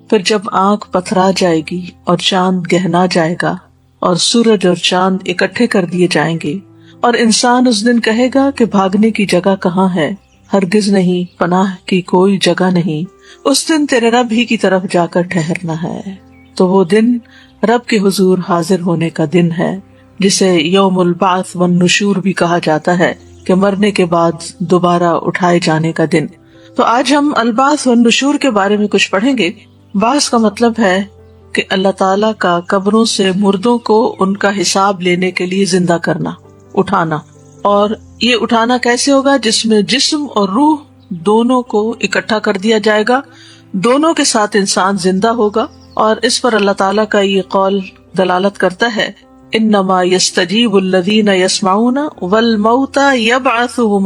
پھر جب آنکھ پتھرا جائے گی اور چاند گہنا جائے گا اور سورج اور چاند اکٹھے کر دیے جائیں گے، اور انسان اس دن کہے گا کہ بھاگنے کی جگہ کہاں ہے؟ ہرگز نہیں، پناہ کی کوئی جگہ نہیں، اس دن تیرے رب ہی کی طرف جا کر ٹھہرنا ہے۔ تو وہ دن رب کے حضور حاضر ہونے کا دن ہے، جسے یوم البعث والنشور بھی کہا جاتا ہے، کہ مرنے کے بعد دوبارہ اٹھائے جانے کا دن۔ تو آج ہم البعث والنشور کے بارے میں کچھ پڑھیں گے۔ بعث کا مطلب ہے کہ اللہ تعالیٰ کا قبروں سے مردوں کو ان کا حساب لینے کے لیے زندہ کرنا، اٹھانا۔ اور یہ اٹھانا کیسے ہوگا؟ جس میں جسم اور روح دونوں کو اکٹھا کر دیا جائے گا، دونوں کے ساتھ انسان زندہ ہوگا۔ اور اس پر اللہ تعالیٰ کا یہ قول دلالت کرتا ہے، انما یستجیب الذین یسمعون والموتى یبعثهم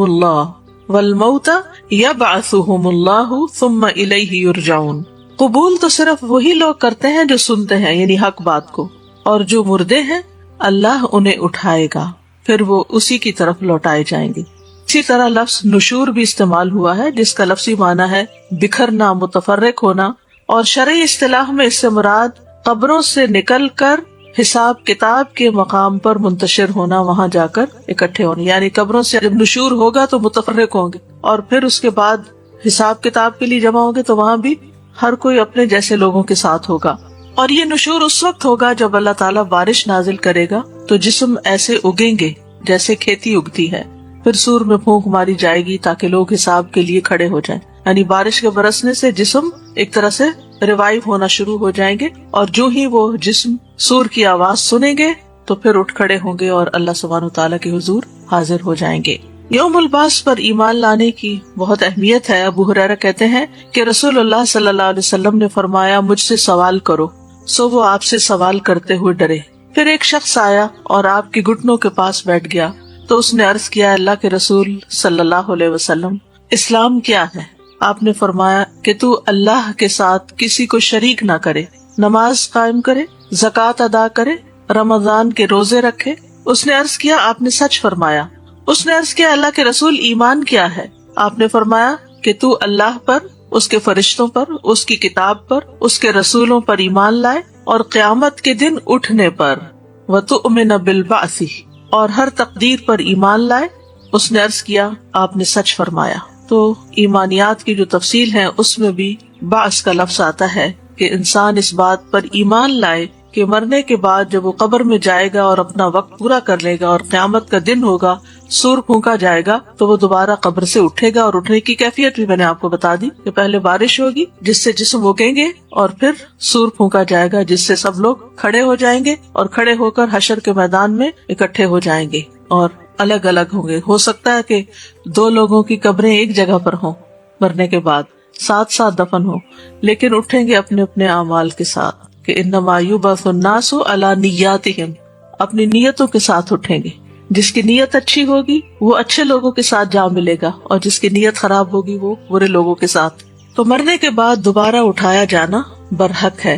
اللہ ثم الیہ یرجعون۔ قبول تو صرف وہی لوگ کرتے ہیں جو سنتے ہیں، یعنی حق بات کو، اور جو مردے ہیں اللہ انہیں اٹھائے گا، پھر وہ اسی کی طرف لوٹائے جائیں گے۔ اسی طرح لفظ نشور بھی استعمال ہوا ہے، جس کا لفظی معنی ہے بکھرنا، متفرق ہونا، اور شرعی اصطلاح میں اس سے مراد قبروں سے نکل کر حساب کتاب کے مقام پر منتشر ہونا، وہاں جا کر اکٹھے ہونا۔ یعنی قبروں سے جب نشور ہوگا تو متفرق ہوں گے، اور پھر اس کے بعد حساب کتاب کے لیے جمع ہوں گے، تو وہاں بھی ہر کوئی اپنے جیسے لوگوں کے ساتھ ہوگا۔ اور یہ نشور اس وقت ہوگا جب اللہ تعالیٰ بارش نازل کرے گا، تو جسم ایسے اگیں گے جیسے کھیتی اگتی ہے، پھر سور میں پھونک ماری جائے گی تاکہ لوگ حساب کے لیے کھڑے ہو جائیں۔ یعنی بارش کے برسنے سے جسم ایک طرح سے ریوائیو ہونا شروع ہو جائیں گے، اور جو ہی وہ جسم سور کی آواز سنیں گے تو پھر اٹھ کھڑے ہوں گے اور اللہ سبحانہ وتعالیٰ کے حضور حاضر ہو جائیں گے۔ یوم البعث پر ایمان لانے کی بہت اہمیت ہے۔ ابو ہریرہ کہتے ہیں کہ رسول اللہ صلی اللہ علیہ وسلم نے فرمایا، مجھ سے سوال کرو، سو وہ آپ سے سوال کرتے ہوئے ڈرے۔ پھر ایک شخص آیا اور آپ کے گھٹنوں کے پاس بیٹھ گیا، تو اس نے عرض کیا، اللہ کے رسول صلی اللہ علیہ وسلم، اسلام کیا ہے؟ آپ نے فرمایا کہ تو اللہ کے ساتھ کسی کو شریک نہ کرے، نماز قائم کرے، زکوٰۃ ادا کرے، رمضان کے روزے رکھے۔ اس نے عرض کیا، آپ نے سچ فرمایا۔ اس نے عرض کیا، اللہ کے رسول ایمان کیا ہے؟ آپ نے فرمایا کہ تو اللہ پر، اس کے فرشتوں پر، اس کی کتاب پر، اس کے رسولوں پر ایمان لائے، اور قیامت کے دن اٹھنے پر، وتؤمن بالبعث، اور ہر تقدیر پر ایمان لائے۔ اس نے عرض کیا، آپ نے سچ فرمایا۔ تو ایمانیات کی جو تفصیل ہے اس میں بھی بعث کا لفظ آتا ہے کہ انسان اس بات پر ایمان لائے کہ مرنے کے بعد جب وہ قبر میں جائے گا اور اپنا وقت پورا کر لے گا اور قیامت کا دن ہوگا، سور پھونکا جائے گا، تو وہ دوبارہ قبر سے اٹھے گا۔ اور اٹھنے کی کیفیت بھی میں نے آپ کو بتا دی کہ پہلے بارش ہوگی جس سے جسم اگیں گے، اور پھر سور پھونکا جائے گا جس سے سب لوگ کھڑے ہو جائیں گے، اور کھڑے ہو کر حشر کے میدان میں اکٹھے ہو جائیں گے اور الگ الگ ہوں گے۔ ہو سکتا ہے کہ دو لوگوں کی قبریں ایک جگہ پر ہوں، مرنے کے بعد ساتھ ساتھ دفن ہوں، لیکن اٹھیں گے اپنے اپنے اعمال کے ساتھ، کہ انما یبعث الناس علی نیاتہم، اپنی نیتوں کے ساتھ اٹھیں گے۔ جس کی نیت اچھی ہوگی وہ اچھے لوگوں کے ساتھ جا ملے گا، اور جس کی نیت خراب ہوگی وہ برے لوگوں کے ساتھ۔ تو مرنے کے بعد دوبارہ اٹھایا جانا برحق ہے۔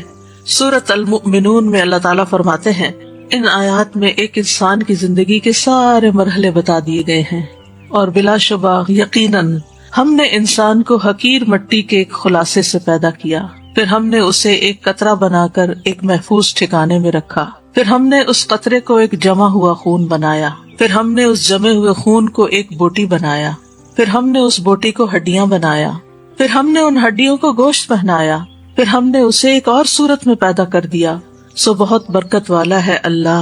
سورۃ المؤمنون میں اللہ تعالیٰ فرماتے ہیں، ان آیات میں ایک انسان کی زندگی کے سارے مرحلے بتا دیے گئے ہیں، اور بلا شبہ یقیناً ہم نے انسان کو حقیر مٹی کے ایک خلاصے سے پیدا کیا، پھر ہم نے اسے ایک قطرہ بنا کر ایک محفوظ ٹھکانے میں رکھا، پھر ہم نے اس قطرے کو ایک جمع ہوا خون بنایا، پھر ہم نے اس جمے ہوئے خون کو ایک بوٹی بنایا، پھر ہم نے اس بوٹی کو ہڈیاں بنایا، پھر ہم نے ان ہڈیوں کو گوشت پہنایا، پھر ہم نے اسے ایک اور صورت میں پیدا کر دیا۔ سو بہت برکت والا ہے اللہ،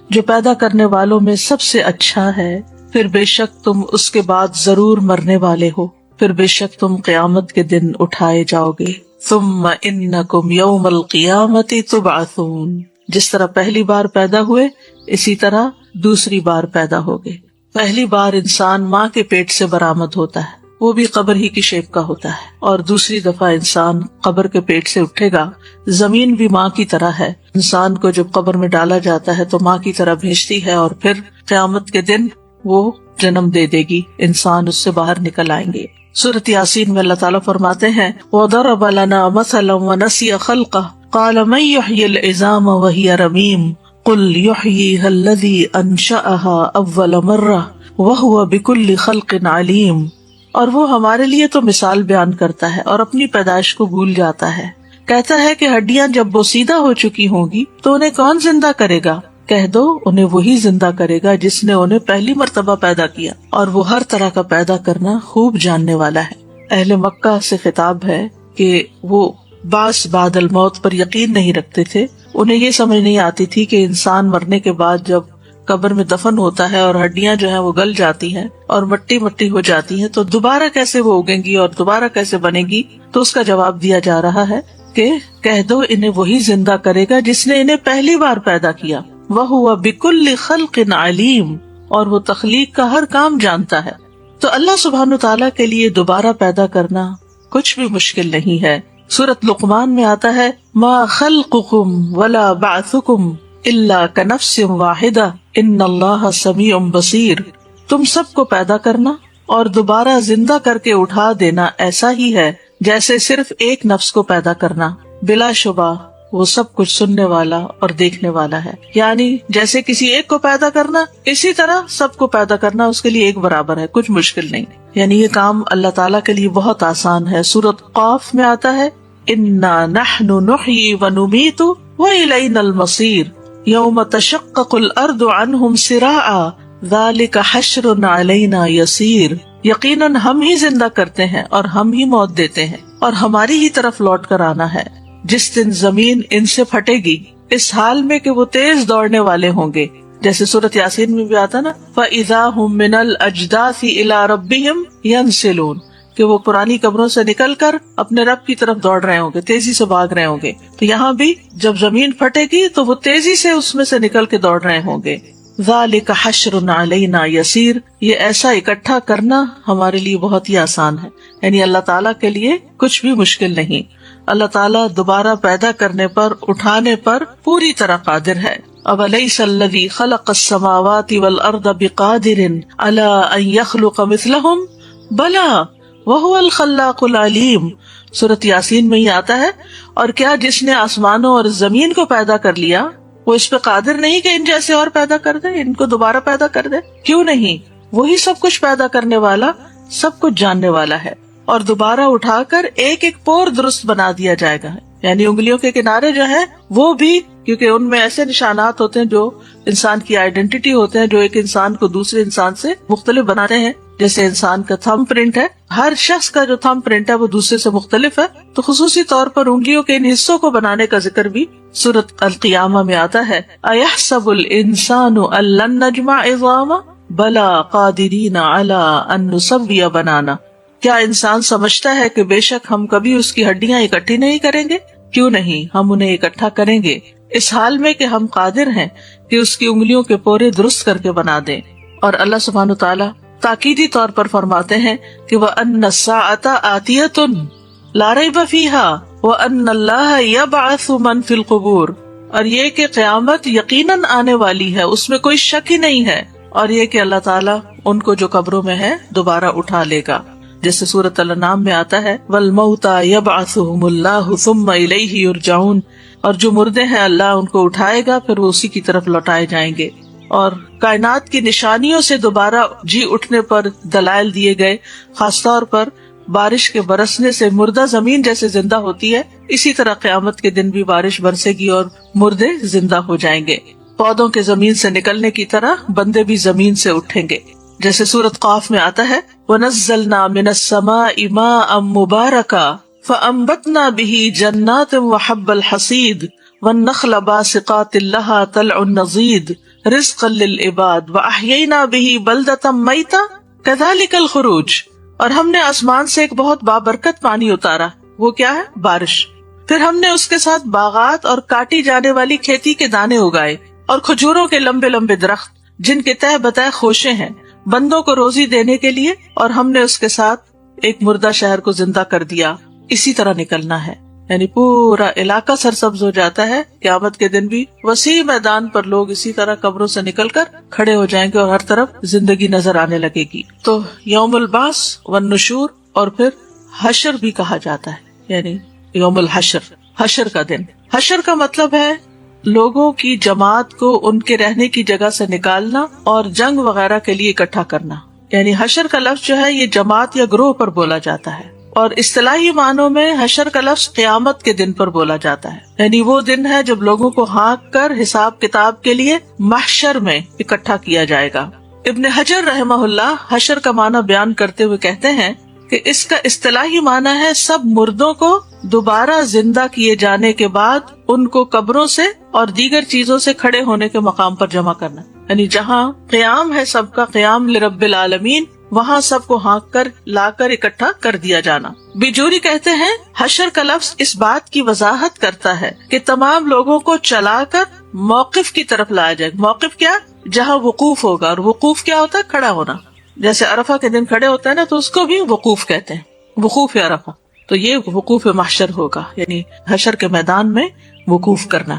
جو پیدا کرنے والوں میں سب سے اچھا ہے۔ پھر بے شک تم اس کے بعد ضرور مرنے والے ہو، پھر بے شک تم قیامت کے دن اٹھائے جاؤ گے۔ ثم انکم یوم القیامت تبعثون، جس طرح پہلی بار پیدا ہوئے اسی طرح دوسری بار پیدا ہوگے۔ پہلی بار انسان ماں کے پیٹ سے برآمد ہوتا ہے، وہ بھی قبر ہی کی شیپ کا ہوتا ہے، اور دوسری دفعہ انسان قبر کے پیٹ سے اٹھے گا۔ زمین بھی ماں کی طرح ہے، انسان کو جب قبر میں ڈالا جاتا ہے تو ماں کی طرح بھیجتی ہے، اور پھر قیامت کے دن وہ جنم دے دے گی، انسان اس سے باہر نکل آئیں گے۔ سورۃ یاسین میں اللہ تعالیٰ فرماتے ہیں، وَضَرَبَ لَنَا مَثَلًا وَنَسِیَ خَلْقَهُ قَالَ مَن يُحْيِي الْعِظَامَ وَهِيَ رَمِيمٌ قُلْ يُحْيِيهَا الَّذِي أَنشَأَهَا أَوَّلَ مَرَّةٍ وَهُوَ بِكُلِّ خَلْقٍ عَلِيمٌ، اور وہ ہمارے لیے تو مثال بیان کرتا ہے اور اپنی پیدائش کو بھول جاتا ہے کہتا ہے کہ ہڈیاں جب بوسیدہ ہو چکی ہوں گی تو انہیں کون زندہ کرے گا؟ کہہ دو انہیں وہی زندہ کرے گا جس نے انہیں پہلی مرتبہ پیدا کیا، اور وہ ہر طرح کا پیدا کرنا خوب جاننے والا ہے۔ اہل مکہ سے خطاب ہے کہ وہ بعث بعد الموت پر یقین نہیں رکھتے تھے، انہیں یہ سمجھ نہیں آتی تھی کہ انسان مرنے کے بعد جب قبر میں دفن ہوتا ہے اور ہڈیاں جو ہیں وہ گل جاتی ہیں اور مٹی مٹی ہو جاتی ہیں تو دوبارہ کیسے وہ اگیں گی اور دوبارہ کیسے بنے گی۔ تو اس کا جواب دیا جا رہا ہے کہ کہہ دو انہیں وہی زندہ کرے گا جس نے انہیں پہلی بار پیدا کیا، وَهُوَ بِكُلِّ خَلْقٍ عَلِيمٌ، اور وہ تخلیق کا ہر کام جانتا ہے۔ تو اللہ سبحانہ تعالیٰ کے لیے دوبارہ پیدا کرنا کچھ بھی مشکل نہیں ہے۔ سورۃ لقمان میں آتا ہے ما خلقکم ولا بعثکم الا کنفس واحدہ ان اللہ سمیع بصیر، تم سب کو پیدا کرنا اور دوبارہ زندہ کر کے اٹھا دینا ایسا ہی ہے جیسے صرف ایک نفس کو پیدا کرنا، بلا شبہ وہ سب کچھ سننے والا اور دیکھنے والا ہے۔ یعنی جیسے کسی ایک کو پیدا کرنا اسی طرح سب کو پیدا کرنا اس کے لیے ایک برابر ہے، کچھ مشکل نہیں۔ یعنی یہ کام اللہ تعالیٰ کے لیے بہت آسان ہے۔ سورۃ قاف میں آتا ہے انا نحن نحیی ونمیت والینا المصیر یوم تشقق الارض عنہم سراعا ذالک حشر علینا یسیر، یقیناً ہم ہی زندہ کرتے ہیں اور ہم ہی موت دیتے ہیں اور ہماری ہی طرف لوٹ کر آنا ہے۔ جس دن زمین ان سے پھٹے گی اس حال میں کہ وہ تیز دوڑنے والے ہوں گے، جیسے سورۃ یاسین میں بھی آتا نا فَإِذَا هُمْ مِنَ الْأَجْدَاثِ إِلَىٰ رَبِّهِمْ يَنْسِلُونَ، کہ وہ پرانی قبروں سے نکل کر اپنے رب کی طرف دوڑ رہے ہوں گے، تیزی سے بھاگ رہے ہوں گے۔ تو یہاں بھی جب زمین پھٹے گی تو وہ تیزی سے اس میں سے نکل کے دوڑ رہے ہوں گے۔ ذالک حشر علینا یسیر، یہ ایسا اکٹھا کرنا ہمارے لیے بہت ہی آسان ہے، یعنی اللہ تعالیٰ کے لیے کچھ بھی مشکل نہیں۔ اللہ تعالیٰ دوبارہ پیدا کرنے پر، اٹھانے پر پوری طرح قادر ہے۔ اولیس الذی خلق السماوات والارض بقادر علی ان یخلق مثلہم بلا وہو الخلاق العلیم، سورۃ یاسین میں ہی آتا ہے اور کیا جس نے آسمانوں اور زمین کو پیدا کر لیا وہ اس پہ قادر نہیں کہ ان جیسے اور پیدا کر دے، ان کو دوبارہ پیدا کر دے؟ کیوں نہیں، وہی سب کچھ پیدا کرنے والا، سب کچھ جاننے والا ہے۔ اور دوبارہ اٹھا کر ایک ایک پور درست بنا دیا جائے گا، یعنی انگلیوں کے کنارے جو ہیں وہ بھی، کیونکہ ان میں ایسے نشانات ہوتے ہیں جو انسان کی آئیڈینٹی ہوتے ہیں، جو ایک انسان کو دوسرے انسان سے مختلف بناتے ہیں۔ جیسے انسان کا تھم پرنٹ ہے، ہر شخص کا جو تھم پرنٹ ہے وہ دوسرے سے مختلف ہے، تو خصوصی طور پر انگلیوں کے ان حصوں کو بنانے کا ذکر بھی سورۃ القیامہ میں آتا ہے۔ اَيَحْسَبُ الْإِنسَانُ أَن لَّن نَّجْمَعَ عِظَامَهُ بَلَىٰ قَادِرِينَ عَلَىٰ أَن نُّسَوِّيَ بَنَانَهُ، کیا انسان سمجھتا ہے کہ بے شک ہم کبھی اس کی ہڈیاں اکٹھی نہیں کریں گے؟ کیوں نہیں، ہم انہیں اکٹھا کریں گے، اس حال میں کہ ہم قادر ہیں کہ اس کی انگلیوں کے پورے درست کر کے بنا دیں۔ اور اللہ سبحانہ تعالیٰ تاکیدی طور پر فرماتے ہیں کہ وَأَنَّ السَّاعَةَ آتِيَةٌ لَا رَيْبَ فِيهَا وَأَنَّ اللَّهَ يَبْعَثُ مَن فِي الْقُبُورِ، اور یہ کہ قیامت یقیناً آنے والی ہے، اس میں کوئی شک ہی نہیں ہے، اور یہ کہ اللہ تعالیٰ ان کو جو قبروں میں ہے دوبارہ اٹھا لے گا، جیسے سورۃ الانعام میں آتا ہے وَالْمَوْتَى يَبْعَثُهُمُ اللَّهُ ثُمَّ إِلَيْهِ يُرْجَعُونَ، اور جو مردے ہیں اللہ ان کو اٹھائے گا پھر وہ اسی کی طرف لوٹائے جائیں گے۔ اور کائنات کی نشانیوں سے دوبارہ جی اٹھنے پر دلائل دیے گئے، خاص طور پر بارش کے برسنے سے مردہ زمین جیسے زندہ ہوتی ہے، اسی طرح قیامت کے دن بھی بارش برسے گی اور مردے زندہ ہو جائیں گے۔ پودوں کے زمین سے نکلنے کی طرح بندے بھی زمین سے اٹھیں گے، جیسے سورۃ قاف میں آتا ہے وَنَزَّلْنَا مِنَ السَّمَاءِ مَاءً مُبَارَكًا فَأَنبَتْنَا بِهِ جَنَّاتٍ وَحَبَّ الْحَصِيدِ وَالنَّخْلَ بَاسِقَاتٍ لَهَا طَلْعٌ نَضِيدٌ رِزْقًا لِلْعِبَادِ وَأَحْيَيْنَا بِهِ بَلْدَةً مَيْتًا كَذَلِكَ الْخُرُوجُ، اور ہم نے آسمان سے ایک بہت بابرکت پانی اتارا، وہ کیا ہے؟ بارش۔ پھر ہم نے اس کے ساتھ باغات اور کاٹی جانے والی کھیتی کے دانے اگائے اور کھجوروں کے لمبے لمبے درخت جن کے تہ بتہ خوشے ہیں، بندوں کو روزی دینے کے لیے، اور ہم نے اس کے ساتھ ایک مردہ شہر کو زندہ کر دیا۔ اسی طرح نکلنا ہے، یعنی پورا علاقہ سرسبز ہو جاتا ہے۔ قیامت کے دن بھی وسیع میدان پر لوگ اسی طرح قبروں سے نکل کر کھڑے ہو جائیں گے اور ہر طرف زندگی نظر آنے لگے گی۔ تو یوم البعث والنشور، اور پھر حشر بھی کہا جاتا ہے، یعنی یوم الحشر، حشر کا دن۔ حشر کا مطلب ہے لوگوں کی جماعت کو ان کے رہنے کی جگہ سے نکالنا اور جنگ وغیرہ کے لیے اکٹھا کرنا، یعنی حشر کا لفظ جو ہے یہ جماعت یا گروہ پر بولا جاتا ہے، اور اصطلاحی معنوں میں حشر کا لفظ قیامت کے دن پر بولا جاتا ہے، یعنی وہ دن ہے جب لوگوں کو ہانک کر حساب کتاب کے لیے محشر میں اکٹھا کیا جائے گا۔ ابن حجر رحمہ اللہ حشر کا معنی بیان کرتے ہوئے کہتے ہیں کہ اس کا اصطلاحی معنی ہے سب مردوں کو دوبارہ زندہ کیے جانے کے بعد ان کو قبروں سے اور دیگر چیزوں سے کھڑے ہونے کے مقام پر جمع کرنا، یعنی جہاں قیام ہے سب کا، قیام لرب العالمین، وہاں سب کو ہانک کر لا کر اکٹھا کر دیا جانا۔ بیجوری کہتے ہیں حشر کا لفظ اس بات کی وضاحت کرتا ہے کہ تمام لوگوں کو چلا کر موقف کی طرف لایا جائے۔ موقف کیا؟ جہاں وقوف ہوگا، اور وقوف کیا ہوتا ہے؟ کھڑا ہونا۔ جیسے عرفہ کے دن کھڑے ہوتا ہے نا، تو اس کو بھی وقوف کہتے ہیں، وقوف عرفہ۔ تو یہ وقوف محشر ہوگا، یعنی حشر کے میدان میں وقوف کرنا۔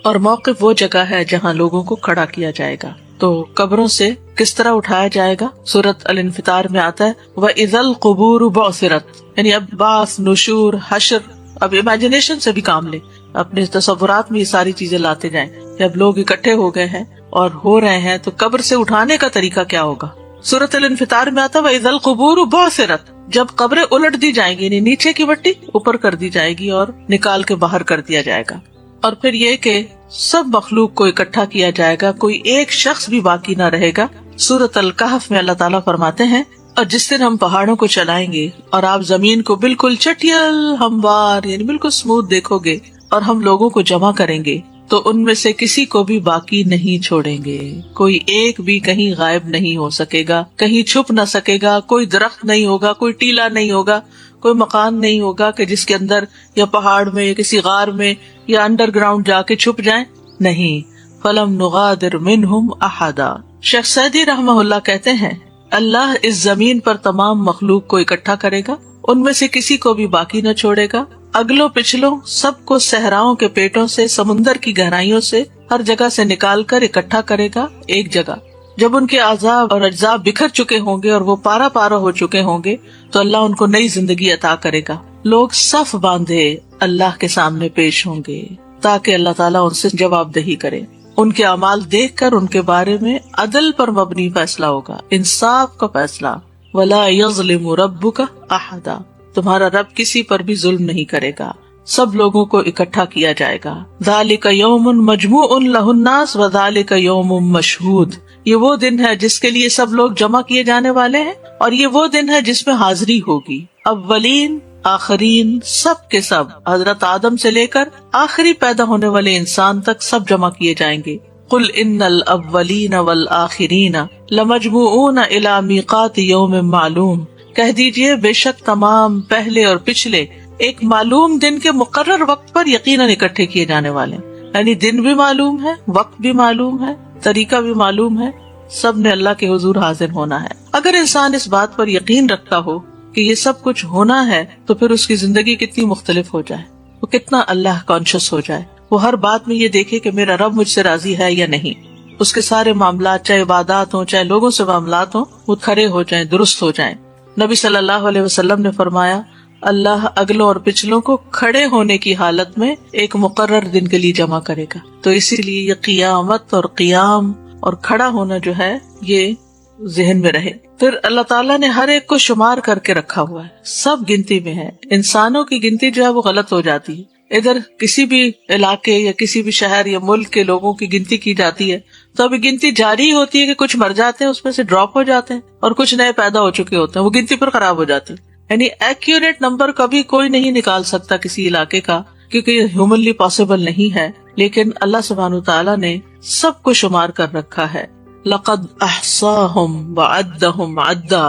اور موقف وہ جگہ ہے جہاں لوگوں کو کھڑا کیا جائے گا۔ تو قبروں سے کس طرح اٹھایا جائے گا؟ سورۃ الانفطار میں آتا ہے وَإِذَا الْقُبُورُ بُعْثِرَتْ، یعنی اب بعث، نشور، حشر۔ اب امیجنیشن سے بھی کام لے، اپنے تصورات میں یہ ساری چیزیں لاتے جائیں۔ جب لوگ اکٹھے ہو گئے ہیں اور ہو رہے ہیں تو قبر سے اٹھانے کا طریقہ کیا ہوگا؟ سورۃ الانفطار میں آتا ہے وَإِذَا الْقُبُورُ بُعْثِرَتْ، جب قبریں الٹ دی جائیں گی، یعنی نیچے کی مٹی اوپر کر دی جائے گی اور نکال کے باہر کر دیا جائے گا۔ اور پھر یہ کہ سب مخلوق کو اکٹھا کیا جائے گا، کوئی ایک شخص بھی باقی نہ رہے گا۔ سورۃ الکہف میں اللہ تعالیٰ فرماتے ہیں اور جس دن ہم پہاڑوں کو چلائیں گے اور آپ زمین کو بالکل چٹیل ہموار، یعنی بالکل اسموتھ دیکھو گے، اور ہم لوگوں کو جمع کریں گے تو ان میں سے کسی کو بھی باقی نہیں چھوڑیں گے، کوئی ایک بھی کہیں غائب نہیں ہو سکے گا، کہیں چھپ نہ سکے گا، کوئی درخت نہیں ہوگا، کوئی ٹیلا نہیں ہوگا، کوئی مکان نہیں ہوگا کہ جس کے اندر یا پہاڑ میں یا کسی غار میں یا انڈر گراؤنڈ جا کے چھپ جائیں، نہیں۔ فَلَمْ نُغَادِرْ مِنْهُمْ أَحَدًا۔ شیخ سعدی رحمہ اللہ کہتے ہیں اللہ اس زمین پر تمام مخلوق کو اکٹھا کرے گا، ان میں سے کسی کو بھی باقی نہ چھوڑے گا، اگلوں پچھلوں سب کو صحراؤں کے پیٹوں سے، سمندر کی گہرائیوں سے، ہر جگہ سے نکال کر اکٹھا کرے گا ایک جگہ۔ جب ان کے اعضاء اور اجزاء بکھر چکے ہوں گے اور وہ پارا پارا ہو چکے ہوں گے تو اللہ ان کو نئی زندگی عطا کرے گا۔ لوگ صف باندھے اللہ کے سامنے پیش ہوں گے تاکہ اللہ تعالیٰ ان سے جواب دہی کرے۔ ان کے اعمال دیکھ کر ان کے بارے میں عدل پر مبنی فیصلہ ہوگا، انصاف کا فیصلہ۔ وَلَا يَظْلِمُ رَبُّكَ أَحَدًا، تمہارا رب کسی پر بھی ظلم نہیں کرے گا، سب لوگوں کو اکٹھا کیا جائے گا۔ ذَلِكَ يَوْمٌ مَجْمُوعٌ لَهُ النَّاسُ وَذَلِكَ يَوْمٌ مَشْهُودٌ، یہ وہ دن ہے جس کے لیے سب لوگ جمع کیے جانے والے ہیں، اور یہ وہ دن ہے جس میں حاضری ہوگی۔ اولین، آخرین، سب کے سب، حضرت آدم سے لے کر آخری پیدا ہونے والے انسان تک سب جمع کیے جائیں گے۔ قل ان الاولین والآخرین لمجموعون الی میقات یوم معلوم، کہہ دیجئے بے شک تمام پہلے اور پچھلے ایک معلوم دن کے مقرر وقت پر یقیناً اکٹھے کیے جانے والے، یعنی دن بھی معلوم ہے، وقت بھی معلوم ہے، طریقہ بھی معلوم ہے، سب نے اللہ کے حضور حاضر ہونا ہے۔ اگر انسان اس بات پر یقین رکھتا ہو کہ یہ سب کچھ ہونا ہے تو پھر اس کی زندگی کتنی مختلف ہو جائے، وہ کتنا اللہ کانشیس ہو جائے، وہ ہر بات میں یہ دیکھے کہ میرا رب مجھ سے راضی ہے یا نہیں۔ اس کے سارے معاملات، چاہے عبادات ہوں چاہے لوگوں سے معاملات ہوں، وہ کھڑے ہو جائیں، درست ہو جائیں۔ نبی صلی اللہ علیہ وسلم نے فرمایا اللہ اگلوں اور پچھلوں کو کھڑے ہونے کی حالت میں ایک مقرر دن کے لیے جمع کرے گا۔ تو اسی لیے یہ قیامت اور قیام اور کھڑا ہونا جو ہے یہ ذہن میں رہے۔ پھر اللہ تعالیٰ نے ہر ایک کو شمار کر کے رکھا ہوا ہے، سب گنتی میں ہے۔ انسانوں کی گنتی جو ہے وہ غلط ہو جاتی ہے، ادھر کسی بھی علاقے یا کسی بھی شہر یا ملک کے لوگوں کی گنتی کی جاتی ہے تو ابھی گنتی جاری ہوتی ہے کہ کچھ مر جاتے ہیں، اس میں سے ڈراپ ہو جاتے ہیں اور کچھ نئے پیدا ہو چکے ہوتے ہیں، وہ گنتی پر خراب ہو جاتی ہے۔ یعنی ایکوریٹ نمبر کبھی کوئی نہیں نکال سکتا کسی علاقے کا، کیونکہ یہ ہیومنلی پاسبل نہیں ہے، لیکن اللہ سبحانہ تعالیٰ نے سب کو شمار کر رکھا ہے۔ لقد احصاهم وعدهم عدا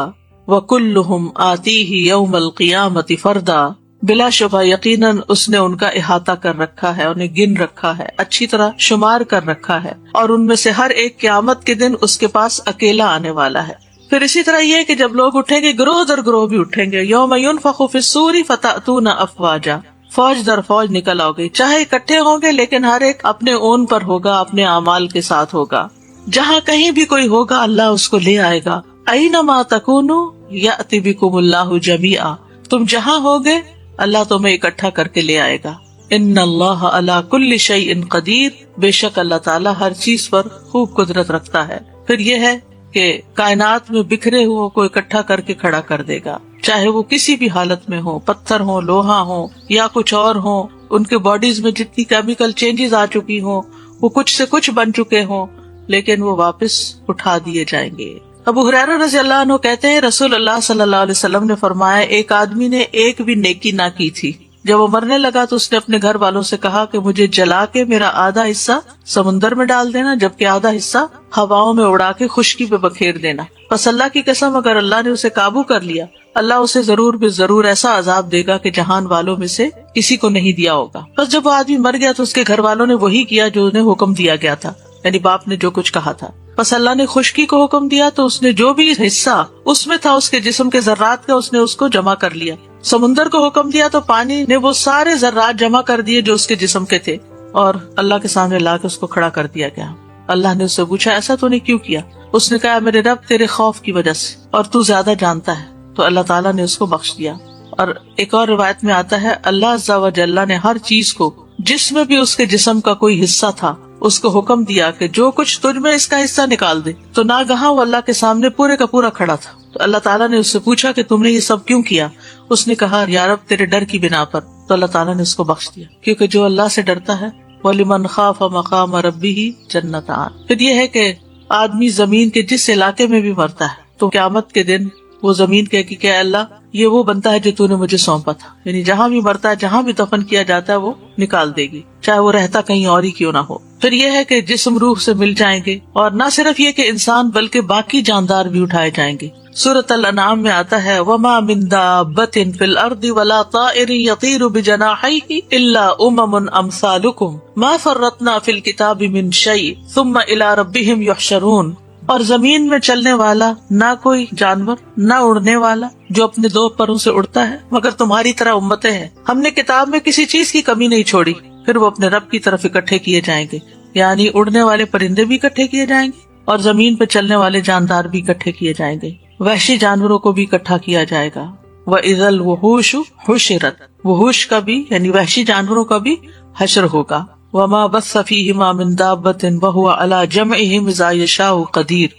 وكلهم آتيه يوم القيامة فردا، بلا شبہ یقیناً اس نے ان کا احاطہ کر رکھا ہے، انہیں گن رکھا ہے، اچھی طرح شمار کر رکھا ہے، اور ان میں سے ہر ایک قیامت کے دن اس کے پاس اکیلا آنے والا ہے۔ پھر اسی طرح یہ کہ جب لوگ اٹھیں گے گروہ در گروہ بھی اٹھیں گے، یوم ينفخ في الصور فتأتون افواجا، فوج در فوج نکل آؤ گے، چاہے اکٹھے ہوں گے لیکن ہر ایک اپنے اون پر ہوگا، اپنے اعمال کے ساتھ ہوگا۔ جہاں کہیں بھی کوئی ہوگا اللہ اس کو لے آئے گا۔ اینما تکونوا یأتی بکم اللہ جمیعا، تم جہاں ہوگے اللہ تمہیں اکٹھا کر کے لے آئے گا۔ ان اللہ علی کل شیء قدیر، بے شک اللہ تعالیٰ ہر چیز پر خوب قدرت رکھتا ہے۔ پھر یہ ہے کہ کائنات میں بکھرے ہوئے کو اکٹھا کر کے کھڑا کر دے گا، چاہے وہ کسی بھی حالت میں ہو، پتھر ہو، لوہا ہو یا کچھ اور ہو، ان کے باڈیز میں جتنی کیمیکل چینجز آ چکی ہوں، وہ کچھ سے کچھ بن چکے ہوں، لیکن وہ واپس اٹھا دیے جائیں گے۔ ابو ہریرہ رضی اللہ عنہ کہتے ہیں رسول اللہ صلی اللہ علیہ وسلم نے فرمایا ایک آدمی نے ایک بھی نیکی نہ کی تھی، جب وہ مرنے لگا تو اس نے اپنے گھر والوں سے کہا کہ مجھے جلا کے میرا آدھا حصہ سمندر میں ڈال دینا، جبکہ آدھا حصہ ہواؤں میں اڑا کے خشکی پہ بکھیر دینا۔ پس اللہ کی قسم اگر اللہ نے اسے قابو کر لیا، اللہ اسے ضرور بے ضرور ایسا عذاب دے گا کہ جہان والوں میں سے کسی کو نہیں دیا ہوگا۔ بس جب وہ آدمی مر گیا تو اس کے گھر والوں نے وہی کیا جو انہیں حکم دیا گیا تھا، یعنی باپ نے جو کچھ کہا تھا۔ بس اللہ نے خشکی کو حکم دیا تو اس نے جو بھی حصہ اس میں تھا اس کے جسم کے ذرات کا، اس نے اس کو جمع کر لیا۔ سمندر کو حکم دیا تو پانی نے وہ سارے ذرات جمع کر دیے جو اس کے جسم کے تھے، اور اللہ کے سامنے لا کے اس کو کھڑا کر دیا گیا۔ اللہ نے اس سے پوچھا ایسا تو نے کیوں کیا؟ اس نے کہا میرے رب تیرے خوف کی وجہ سے، اور تو زیادہ جانتا ہے۔ تو اللہ تعالیٰ نے اس کو بخش دیا۔ اور ایک اور روایت میں آتا ہے اللہ عز و جل نے ہر چیز کو جس میں بھی اس کے جسم کا کوئی حصہ تھا اس کو حکم دیا کہ جو کچھ تجھ میں اس کا حصہ نکال دے، تو ناگہاں وہ اللہ کے سامنے پورے کا پورا کھڑا تھا۔ تو اللہ تعالیٰ نے اس سے پوچھا کہ تم نے یہ سب کیوں کیا؟ اس نے کہا یا رب تیرے ڈر کی بنا پر۔ تو اللہ تعالیٰ نے اس کو بخش دیا، کیونکہ جو اللہ سے ڈرتا ہے وَلِمَنْ خَافَ مَقَامَ رَبِّهِ جَنَّتَانِ۔ پھر یہ ہے کہ آدمی زمین کے جس علاقے میں بھی مرتا ہے تو قیامت کے دن وہ زمین کہے کہ کیا اللہ یہ وہ بنتا ہے جو تو نے مجھے سونپا تھا، یعنی جہاں بھی مرتا ہے جہاں بھی دفن کیا جاتا ہے وہ نکال دے گی، چاہے وہ رہتا کہیں اور ہی کیوں نہ ہو۔ پھر یہ ہے کہ جسم روح سے مل جائیں گے، اور نہ صرف یہ کہ انسان بلکہ باقی جاندار بھی اٹھائے جائیں گے۔ سورۃ الانعام میں آتا ہے وَمَا مِن دَابَّةٍ فِي الْأَرْضِ وَلَا طَائِرٍ يَطِيرُ بِجَنَاحَيْهِ إِلَّا أُمَمٌ أَمْثَالُكُمْ مَا فَرَّطْنَا فِي الْكِتَابِ مِن شَيْءٍ ثُمَّ إِلَىٰ رَبِّهِمْ يُحْشَرُونَ۔ اور زمین میں چلنے والا نہ کوئی جانور، نہ اڑنے والا جو اپنے دو پروں سے اڑتا ہے، مگر تمہاری طرح امتیں ہیں۔ ہم نے کتاب میں کسی چیز کی کمی نہیں چھوڑی، پھر وہ اپنے رب کی طرف اکٹھے کیے جائیں گے، یعنی اڑنے والے پرندے بھی اکٹھے کیے جائیں گے اور زمین پہ چلنے والے جاندار بھی اکٹھے کیے جائیں گے، وحشی جانوروں کو بھی اکٹھا کیا جائے گا۔ وَإِذَا الْوُحُوشُ حُشِرَتْ، وحوش کا بھی یعنی وحشی جانوروں کا بھی حشر ہوگا۔ وَمَا بَثَّ فِيهِمَا مِن دَابَّةٍ وَهُوَ عَلَى جَمْعِهِمْ إِذَا يَشَاءُ قَدِيرٌ۔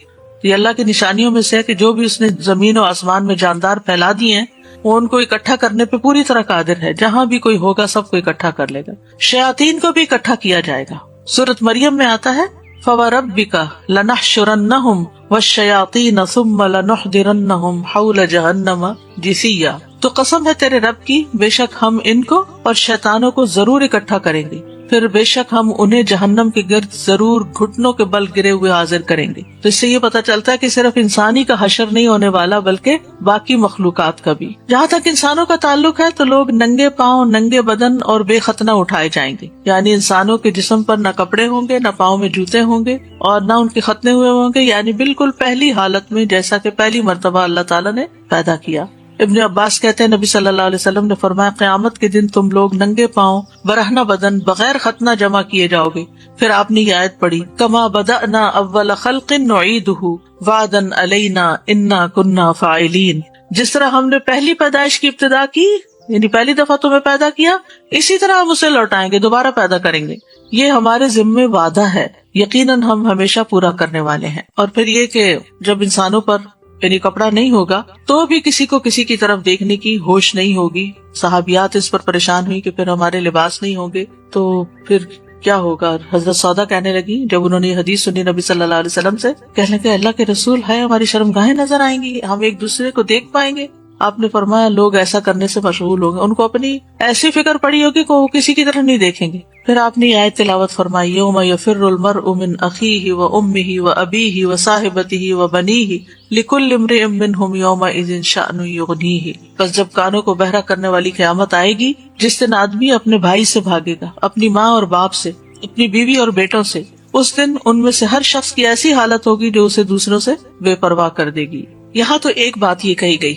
یہ اللہ کی نشانیوں میں سے ہے کہ جو بھی اس نے زمین و آسمان میں جاندار پھیلا دیے ہیں وہ ان کو اکٹھا کرنے پہ پوری طرح قادر ہے، جہاں بھی کوئی ہوگا سب کو اکٹھا کر لے گا۔ شیاطین کو بھی اکٹھا کیا جائے گا۔ سورۃ مریم میں آتا ہے فَوَرَبِّكَ لَنَحْشُرَنَّهُمْ وَالشَّيَاطِينَ ثُمَّ لَنُحْضِرَنَّهُمْ حَوْلَ جَهَنَّمَ جِثِيًّا۔ تو قسم ہے تیرے رب کی، بے شک ہم ان کو اور شیطانوں کو ضرور اکٹھا کریں گے، پھر بے شک ہم انہیں جہنم کے گرد ضرور گھٹنوں کے بل گرے ہوئے حاضر کریں گے۔ تو اس سے یہ پتہ چلتا ہے کہ صرف انسانی کا حشر نہیں ہونے والا بلکہ باقی مخلوقات کا بھی۔ جہاں تک انسانوں کا تعلق ہے تو لوگ ننگے پاؤں، ننگے بدن اور بے ختنہ اٹھائے جائیں گے، یعنی انسانوں کے جسم پر نہ کپڑے ہوں گے، نہ پاؤں میں جوتے ہوں گے، اور نہ ان کے ختنے ہوئے ہوں گے، یعنی بالکل پہلی حالت میں جیسا کہ پہلی مرتبہ اللہ تعالیٰ نے پیدا کیا۔ ابن عباس کہتے ہیں نبی صلی اللہ علیہ وسلم نے فرمایا قیامت کے دن تم لوگ ننگے پاؤں، برہنہ بدن، بغیر ختنہ جمع کیے جاؤ گے۔ پھر آپ نے یہ آیت پڑھی کما بدأنا اول خلق نعیدہ وعدا علینا انا کنا فاعلین۔ جس طرح ہم نے پہلی پیدائش کی ابتدا کی، یعنی پہلی دفعہ تمہیں پیدا کیا، اسی طرح ہم اسے لوٹائیں گے، دوبارہ پیدا کریں گے، یہ ہمارے ذمے وعدہ ہے، یقیناً ہم ہمیشہ پورا کرنے والے ہیں۔ اور پھر یہ کہ جب انسانوں پر یعنی کپڑا نہیں ہوگا تو بھی کسی کو کسی کی طرف دیکھنے کی ہوش نہیں ہوگی۔ صحابیات اس پر پریشان ہوئی کہ پھر ہمارے لباس نہیں ہوں گے تو پھر کیا ہوگا۔ حضرت سودا کہنے لگی جب انہوں نے یہ حدیث سنی نبی صلی اللہ علیہ وسلم سے، کہنے لگے اللہ کے رسول ہے، ہماری شرمگاہیں نظر آئیں گی، ہم ایک دوسرے کو دیکھ پائیں گے۔ آپ نے فرمایا لوگ ایسا کرنے سے مشغول ہوں گے، ان کو اپنی ایسی فکر پڑی ہوگی کہ وہ کسی کی طرف نہیں دیکھیں گے۔ پھر آپ نے آیت تلاوت فرمائی یوم یفر المرء من اخیہ وامہ وابیہ وصاحبتہ وبنیہ لکل امرئ منہم یومئذ شأن یغنیہ۔ بس جب کانوں کو بہرا کرنے والی قیامت آئے گی جس دن آدمی اپنے بھائی سے بھاگے گا، اپنی ماں اور باپ سے، اپنی بیوی اور بیٹوں سے، اس دن ان میں سے ہر شخص کی ایسی حالت ہوگی جو اسے دوسروں سے بے پرواہ کر دے گی۔ یہاں تو ایک بات یہ کہی گئی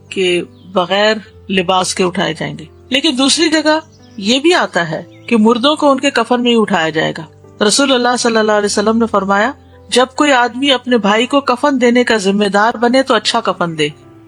کہ بغیر لباس کے اٹھائے جائیں گے، لیکن دوسری جگہ یہ بھی آتا ہے کہ مردوں کو ان کے کفن میں ہی اٹھایا جائے گا۔ رسول اللہ صلی اللہ علیہ وسلم نے فرمایا جب کوئی آدمی اپنے بھائی کو کفن دینے کا ذمہ دار بنے تو اچھا کفن دے،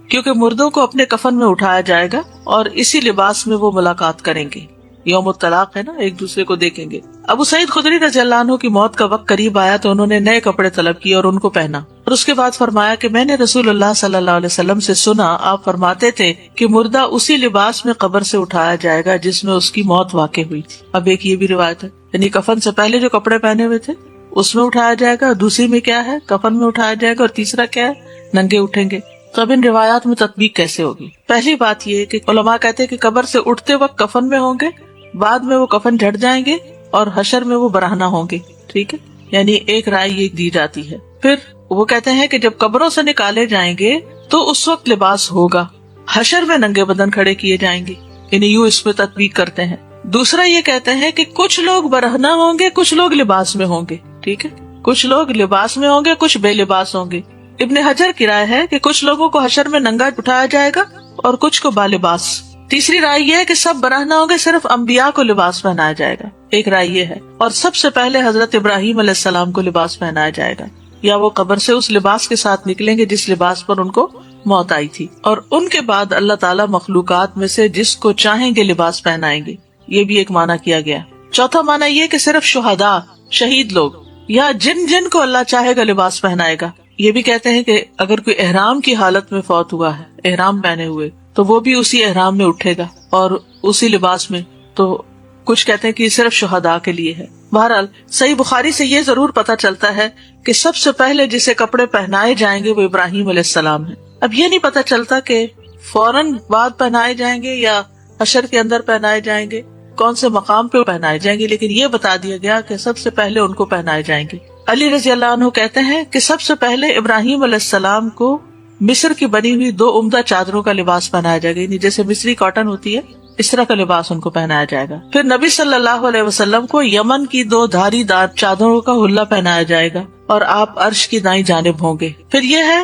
کیونکہ مردوں کو اپنے کفن میں اٹھایا جائے گا اور اسی لباس میں وہ ملاقات کریں گے۔ یوم الطلاق ہے نا، ایک دوسرے کو دیکھیں گے۔ ابو سعید خدری رضی اللہ عنہ کی موت کا وقت قریب آیا تو انہوں نے نئے کپڑے طلب کیے اور ان کو پہنا۔ اور اس کے بعد فرمایا کہ میں نے رسول اللہ صلی اللہ علیہ وسلم سے سنا، آپ فرماتے تھے کہ مردہ اسی لباس میں قبر سے اٹھایا جائے گا جس میں اس کی موت واقع ہوئی تھی۔ اب ایک یہ بھی روایت ہے، یعنی کفن سے پہلے جو کپڑے پہنے ہوئے تھے اس میں اٹھایا جائے گا، دوسری میں کیا ہے کفن میں اٹھایا جائے گا، اور تیسرا کیا ہے ننگے اٹھیں گے۔ تو اب ان روایات میں تطبیق کیسے ہوگی؟ پہلی بات یہ کہ علماء کہتے ہیں کہ قبر سے اٹھتے وقت کفن میں ہوں گے، بعد میں وہ کفن جھڑ جائیں گے اور حشر میں وہ برہنہ ہوں گے، ٹھیک ہے، یعنی ایک رائے یہ دی جاتی ہے۔ پھر وہ کہتے ہیں کہ جب قبروں سے نکالے جائیں گے تو اس وقت لباس ہوگا، حشر میں ننگے بدن کھڑے کیے جائیں گے، یعنی یوں اس پہ تطبیق کرتے ہیں۔ دوسرا یہ کہتے ہیں کہ کچھ لوگ برہنہ ہوں گے، کچھ لوگ لباس میں ہوں گے، ٹھیک ہے، کچھ لوگ لباس میں ہوں گے، کچھ بے لباس ہوں گے۔ ابن حجر کی رائے ہے کہ کچھ لوگوں کو حشر میں ننگا اٹھایا جائے گا اور کچھ کو بالباس۔ تیسری رائے یہ ہے کہ سب برہنہ ہوں گے، صرف انبیاء کو لباس پہنایا جائے گا، ایک رائے یہ ہے، اور سب سے پہلے حضرت ابراہیم علیہ السلام کو لباس پہنایا جائے گا، یا وہ قبر سے اس لباس کے ساتھ نکلیں گے جس لباس پر ان کو موت آئی تھی، اور ان کے بعد اللہ تعالیٰ مخلوقات میں سے جس کو چاہیں گے لباس پہنائیں گے۔ یہ بھی ایک معنی کیا گیا۔ چوتھا معنی یہ کہ صرف شہداء، شہید لوگ، یا جن جن کو اللہ چاہے گا لباس پہنائے گا۔ یہ بھی کہتے ہیں کہ اگر کوئی احرام کی حالت میں فوت ہوا ہے، احرام پہنے ہوئے، تو وہ بھی اسی احرام میں اٹھے گا اور اسی لباس میں۔ تو کچھ کہتے ہیں کہ یہ صرف شہداء کے لیے ہے۔ بہرحال صحیح بخاری سے یہ ضرور پتا چلتا ہے کہ سب سے پہلے جسے کپڑے پہنائے جائیں گے وہ ابراہیم علیہ السلام ہے۔ اب یہ نہیں پتا چلتا کہ فوراً بعد پہنائے جائیں گے یا حشر کے اندر پہنائے جائیں گے، کون سے مقام پہ پہنائے جائیں گے، لیکن یہ بتا دیا گیا کہ سب سے پہلے ان کو پہنائے جائیں گے۔ علی رضی اللہ عنہ کہتے ہیں کہ سب سے پہلے ابراہیم علیہ السلام کو مصر کی بنی ہوئی 2 عمدہ چادروں کا لباس پہنایا جائے گا، یعنی جیسے مصری کاٹن ہوتی ہے اس طرح کا لباس ان کو پہنایا جائے گا۔ پھر نبی صلی اللہ علیہ وسلم کو یمن کی 2 دھاری دار چادروں کا حلہ پہنایا جائے گا اور آپ عرش کی دائیں جانب ہوں گے۔ پھر یہ ہے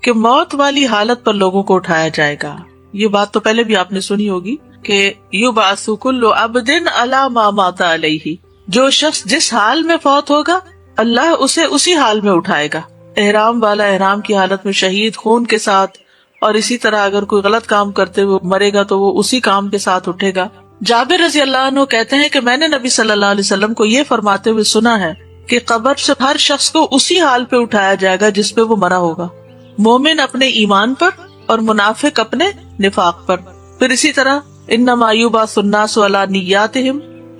کہ موت والی حالت پر لوگوں کو اٹھایا جائے گا۔ یہ بات تو پہلے بھی آپ نے سنی ہوگی کہ یبعث کل عبد علی ما مات علیہ، جو شخص جس حال میں فوت ہوگا اللہ اسے اسی حال میں اٹھائے گا۔ احرام والا احرام کی حالت میں شہید خون کے ساتھ، اور اسی طرح اگر کوئی غلط کام کرتے ہوئے مرے گا تو وہ اسی کام کے ساتھ اٹھے گا۔ جابر رضی اللہ عنہ کہتے ہیں کہ میں نے نبی صلی اللہ علیہ وسلم کو یہ فرماتے ہوئے سنا ہے کہ قبر سے ہر شخص کو اسی حال پہ اٹھایا جائے گا جس پہ وہ مرا ہوگا، مومن اپنے ایمان پر اور منافق اپنے نفاق پر۔ پھر اسی طرح انما یبعث الناس علی نیاتہم،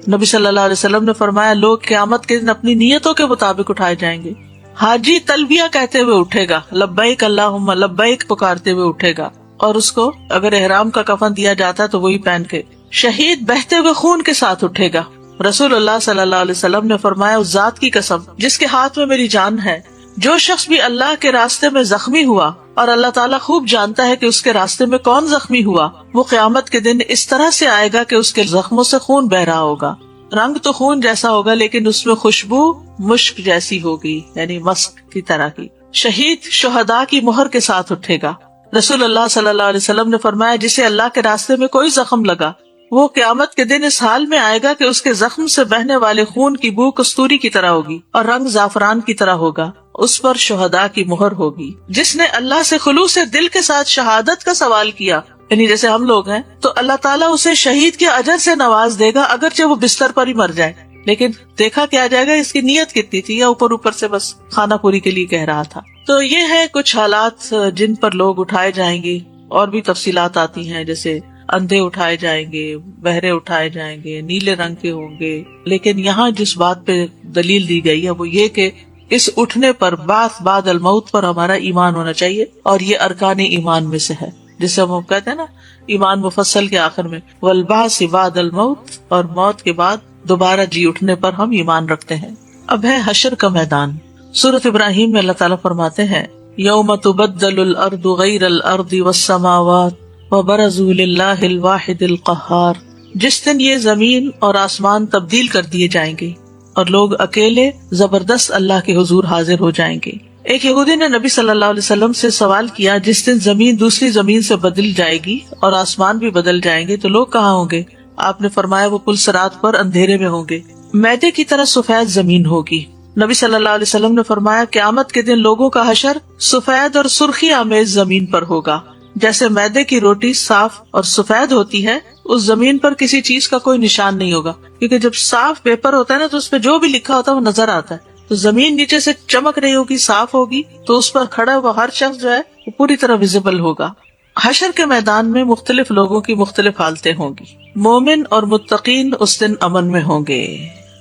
نبی صلی اللہ علیہ وسلم نے فرمایا لوگ قیامت کے دن اپنی نیتوں کے مطابق اٹھائے جائیں گے۔ حاجی تلبیہ کہتے ہوئے اٹھے گا، لبیک اللہم لبیک پکارتے ہوئے اٹھے گا، اور اس کو اگر احرام کا کفن دیا جاتا ہے تو وہی پہن کے۔ شہید بہتے ہوئے خون کے ساتھ اٹھے گا۔ رسول اللہ صلی اللہ علیہ وسلم نے فرمایا اس ذات کی قسم جس کے ہاتھ میں میری جان ہے، جو شخص بھی اللہ کے راستے میں زخمی ہوا، اور اللہ تعالیٰ خوب جانتا ہے کہ اس کے راستے میں کون زخمی ہوا، وہ قیامت کے دن اس طرح سے آئے گا کہ اس کے زخموں سے خون بہ رہا ہوگا۔ رنگ تو خون جیسا ہوگا لیکن اس میں خوشبو مشک جیسی ہوگی، یعنی مسک کی طرح کی۔ شہید شہداء کی مہر کے ساتھ اٹھے گا۔ رسول اللہ صلی اللہ علیہ وسلم نے فرمایا جسے اللہ کے راستے میں کوئی زخم لگا وہ قیامت کے دن اس حال میں آئے گا کہ اس کے زخم سے بہنے والے خون کی بو کستوری کی طرح ہوگی اور رنگ زعفران کی طرح ہوگا، اس پر شہداء کی مہر ہوگی۔ جس نے اللہ سے خلوص دل کے ساتھ شہادت کا سوال کیا، یعنی جیسے ہم لوگ ہیں، تو اللہ تعالیٰ اسے شہید کے اجر سے نواز دے گا اگرچہ وہ بستر پر ہی مر جائے، لیکن دیکھا کیا جائے گا اس کی نیت کتنی تھی، یا اوپر سے بس کھانا پوری کے لیے کہہ رہا تھا۔ تو یہ ہے کچھ حالات جن پر لوگ اٹھائے جائیں گے، اور بھی تفصیلات آتی ہیں جیسے اندھے اٹھائے جائیں گے، بہرے اٹھائے جائیں گے، نیلے رنگ کے ہوں گے، لیکن یہاں جس بات پہ دلیل دی گئی ہے وہ یہ کہ اس اٹھنے پر بعد الموت پر ہمارا ایمان ہونا چاہیے، اور یہ ارکان ایمان میں سے ہے، جسے ہم کہتے ہیں نا ایمان مفصل کے آخر میں والبعث بعد الموت، اور موت کے بعد دوبارہ جی اٹھنے پر ہم ایمان رکھتے ہیں۔ اب ہے حشر کا میدان۔ سورۃ ابراہیم میں اللہ تعالیٰ فرماتے ہیں یوم تبدل الارض غیر الارض والسماوات وبرزوا للہ الواحد القہار، جس دن یہ زمین اور آسمان تبدیل کر دیے جائیں گے اور لوگ اکیلے زبردست اللہ کے حضور حاضر ہو جائیں گے۔ ایک یہودی نے نبی صلی اللہ علیہ وسلم سے سوال کیا جس دن زمین دوسری زمین سے بدل جائے گی اور آسمان بھی بدل جائیں گے تو لوگ کہاں ہوں گے؟ آپ نے فرمایا وہ پل صراط پر اندھیرے میں ہوں گے، میدے کی طرح سفید زمین ہوگی۔ نبی صلی اللہ علیہ وسلم نے فرمایا قیامت کے دن لوگوں کا حشر سفید اور سرخی آمیز زمین پر ہوگا، جیسے میدے کی روٹی صاف اور سفید ہوتی ہے اس زمین پر کسی چیز کا کوئی نشان نہیں ہوگا، کیونکہ جب صاف پیپر ہوتا ہے نا تو اس پہ جو بھی لکھا ہوتا ہے وہ نظر آتا ہے، تو زمین نیچے سے چمک رہی ہوگی، صاف ہوگی، تو اس پر کھڑا ہوا ہر شخص جو ہے وہ پوری طرح ویزیبل ہوگا۔ حشر کے میدان میں مختلف لوگوں کی مختلف حالتیں ہوں گی۔ مومن اور متقین اس دن امن میں ہوں گے۔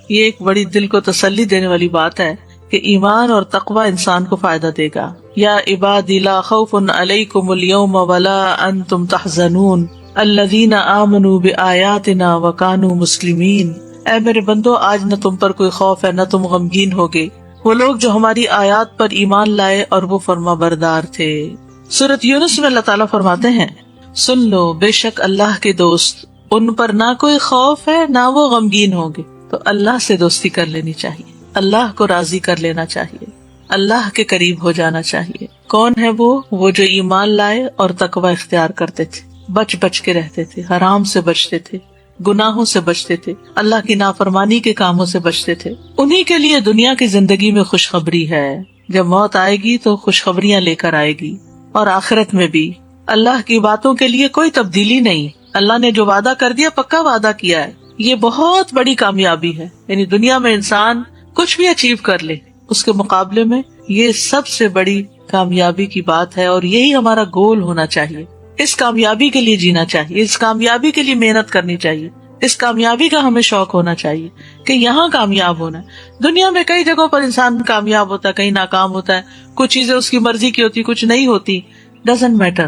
یہ ایک بڑی دل کو تسلی دینے والی بات ہے کہ ایمان اور تقوی انسان کو فائدہ دے گا۔ یا عبادی لا خوف علیکم اليوم ولا انتم تحزنون الذین آمنوا بآیاتنا وکانوا مسلمین۔ اے میرے بندو، آج نہ تم پر کوئی خوف ہے نہ تم غمگین ہوگے، وہ لوگ جو ہماری آیات پر ایمان لائے اور وہ فرما بردار تھے۔ سورۃ یونس میں اللہ تعالیٰ فرماتے ہیں، سن لو بے شک اللہ کے دوست، ان پر نہ کوئی خوف ہے نہ وہ غمگین ہوں گے۔ تو اللہ سے دوستی کر لینی چاہیے، اللہ کو راضی کر لینا چاہیے، اللہ کے قریب ہو جانا چاہیے۔ کون ہے وہ جو ایمان لائے اور تقوی اختیار کرتے تھے، بچ کے رہتے تھے، حرام سے بچتے تھے، گناہوں سے بچتے تھے، اللہ کی نافرمانی کے کاموں سے بچتے تھے۔ انہی کے لیے دنیا کی زندگی میں خوشخبری ہے، جب موت آئے گی تو خوشخبریاں لے کر آئے گی، اور آخرت میں بھی۔ اللہ کی باتوں کے لیے کوئی تبدیلی نہیں، اللہ نے جو وعدہ کر دیا پکا وعدہ کیا ہے۔ یہ بہت بڑی کامیابی ہے، یعنی دنیا میں انسان کچھ بھی اچیو کر لے، اس کے مقابلے میں یہ سب سے بڑی کامیابی کی بات ہے، اور یہی ہمارا گول ہونا چاہیے۔ اس کامیابی کے لیے جینا چاہیے، اس کامیابی کے لیے محنت کرنی چاہیے، اس کامیابی کا ہمیں شوق ہونا چاہیے کہ یہاں کامیاب ہونا ہے۔ دنیا میں کئی جگہوں پر انسان کامیاب ہوتا ہے، کہیں ناکام ہوتا ہے، کچھ چیزیں اس کی مرضی کی ہوتی، کچھ نہیں ہوتی، ڈزنٹ میٹر۔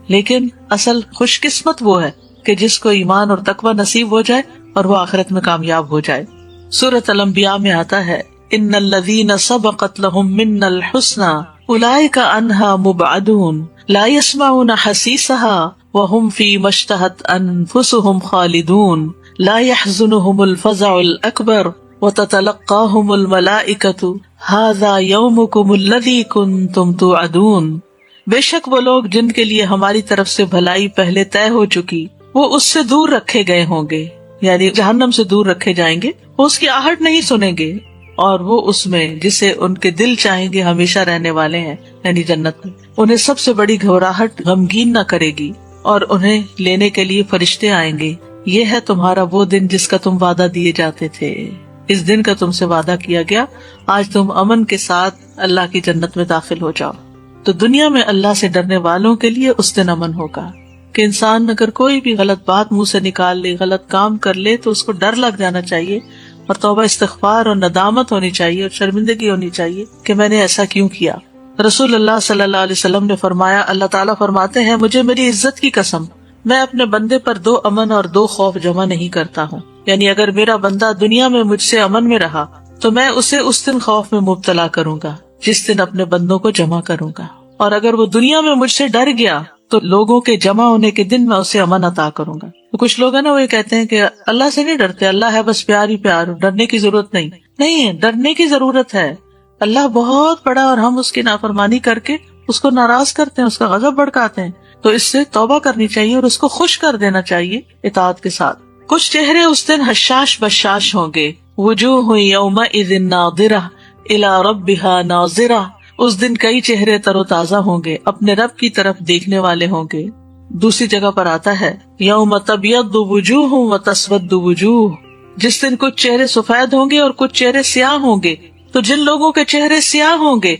لیکن اصل خوش قسمت وہ ہے کہ جس کو ایمان اور تقوی نصیب ہو جائے اور وہ آخرت میں کامیاب ہو جائے۔ سورۃ الانبیاء میں آتا ہے، ان الذین سبقت لهم منا الحسنى اولئک عنہا مبعدون لا يسمعون حسیسها وهم فیما اشتہت انفسهم خالدون لا يحزنهم الفزع الاکبر وتتلقاهم الملائکۃ ھذا یومکم الذی کنتم توعدون۔ بے شک وہ لوگ جن کے لیے ہماری طرف سے بھلائی پہلے طے ہو چکی، وہ اس سے دور رکھے گئے ہوں گے، یعنی جہنم سے دور رکھے جائیں گے، وہ اس کی آہٹ نہیں سنیں گے، اور وہ اس میں جسے ان کے دل چاہیں گے ہمیشہ رہنے والے ہیں، یعنی جنت میں۔ انہیں سب سے بڑی گھبراہٹ غمگین نہ کرے گی، اور انہیں لینے کے لیے فرشتے آئیں گے۔ یہ ہے تمہارا وہ دن جس کا تم وعدہ دیے جاتے تھے، اس دن کا تم سے وعدہ کیا گیا، آج تم امن کے ساتھ اللہ کی جنت میں داخل ہو جاؤ۔ تو دنیا میں اللہ سے ڈرنے والوں کے لیے اس دن امن ہوگا کہ انسان اگر کوئی بھی غلط بات منہ سے نکال لے، غلط کام کر لے، تو اس کو ڈر لگ جانا چاہیے، اور توبہ استغفار اور ندامت ہونی چاہیے، اور شرمندگی ہونی چاہیے کہ میں نے ایسا کیوں کیا۔ رسول اللہ صلی اللہ علیہ وسلم نے فرمایا، اللہ تعالیٰ فرماتے ہیں، مجھے میری عزت کی قسم، میں اپنے بندے پر 2 امن اور 2 خوف جمع نہیں کرتا ہوں۔ یعنی اگر میرا بندہ دنیا میں مجھ سے امن میں رہا تو میں اسے اس دن خوف میں مبتلا کروں گا جس دن اپنے بندوں کو جمع کروں گا، اور اگر وہ دنیا میں مجھ سے ڈر گیا تو لوگوں کے جمع ہونے کے دن میں اسے امن عطا کروں گا۔ تو کچھ لوگ ہیں نا، وہ یہ کہتے ہیں کہ اللہ سے نہیں ڈرتے، اللہ ہے بس پیار ہی پیار، ڈرنے کی ضرورت نہیں۔ نہیں، ڈرنے کی ضرورت ہے، اللہ بہت بڑا، اور ہم اس کی نافرمانی کر کے اس کو ناراض کرتے ہیں، اس کا غضب بھڑکاتے ہیں، تو اس سے توبہ کرنی چاہیے اور اس کو خوش کر دینا چاہیے اطاعت کے ساتھ۔ کچھ چہرے اس دن حشاش بشاش ہوں گے، وجوہ یومئذ ناظرہ الی ربها ناظرہ، اس دن کئی چہرے تر و تازہ ہوں گے، اپنے رب کی طرف دیکھنے والے ہوں گے۔ دوسری جگہ پر آتا ہے، یوم تبیض وجوہ وتسود وجوہ، جس دن کچھ چہرے سفید ہوں گے اور کچھ چہرے سیاہ ہوں گے۔ تو جن لوگوں کے چہرے سیاہ ہوں گے،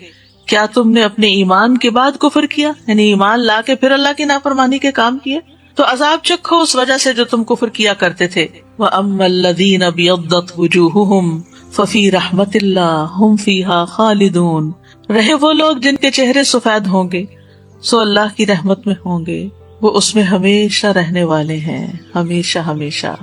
کیا تم نے اپنے ایمان کے بعد کفر کیا، یعنی ایمان لا کے پھر اللہ کی نافرمانی کے کام کیے، تو عذاب چکھو اس وجہ سے جو تم کفر کیا کرتے تھے۔ وَأَمَّا الَّذِينَ ابْيَضَّتْ وُجُوهُهُمْ فَفِي رَحْمَةِ اللَّهِ هُمْ فِيهَا خَالِدُونَ، رہے وہ لوگ جن کے چہرے سفید ہوں گے، سو اللہ کی رحمت میں ہوں گے، وہ اس میں ہمیشہ رہنے والے ہیں، ہمیشہ ہمیشہ۔